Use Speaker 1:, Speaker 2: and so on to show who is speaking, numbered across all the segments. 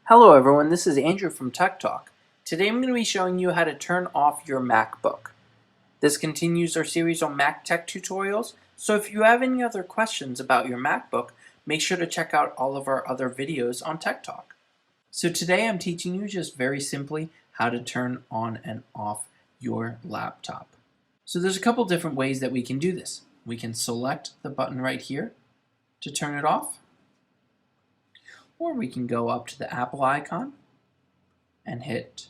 Speaker 1: Hello everyone, this is Andrew from Tech Talk. Today I'm going to be showing you how to turn off your MacBook. This continues our series on Mac Tech tutorials, so if you have any other questions about your MacBook, make sure to check out all of our other videos on Tech Talk. So today I'm teaching you just very simply how to turn on and off your laptop. So there's a couple different ways that we can do this. We can select the button right here to turn it off. Or we can go up to the Apple icon and hit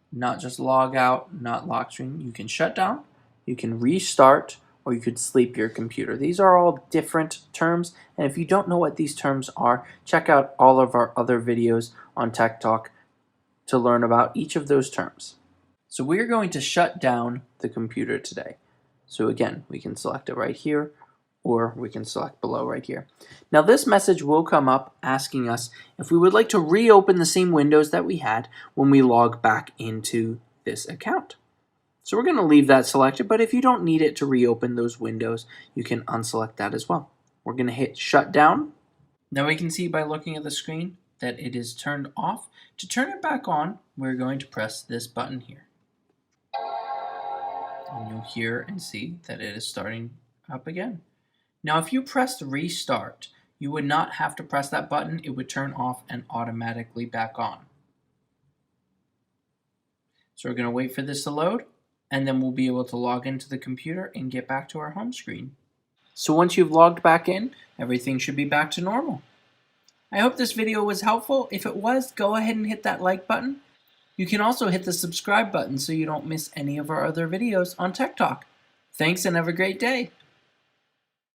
Speaker 1: not just log out, not lock screen. You can shut down, you can restart, or you could sleep your computer. These are all different terms, and if you don't know what these terms are, check out all of our other videos on Tech Talk to learn about each of those terms. So we're going to shut down the computer today. So again, we can select it right here, or we can select below right here. Now this message will come up asking us if we would like to reopen the same windows that we had when we log back into this account. So we're going to leave that selected, but if you don't need it to reopen those windows, you can unselect that as well. We're going to hit shut down. Now we can see by looking at the screen that it is turned off. To turn it back on, we're going to press this button here. And you'll hear and see that it is starting up again. Now, if you pressed restart, you would not have to press that button. It would turn off and automatically back on. So we're going to wait for this to load, and then we'll be able to log into the computer and get back to our home screen. So once you've logged back in, everything should be back to normal. I hope this video was helpful. If it was, go ahead and hit that like button. You can also hit the subscribe button so you don't miss any of our other videos on Tech Talk. Thanks and have a great day.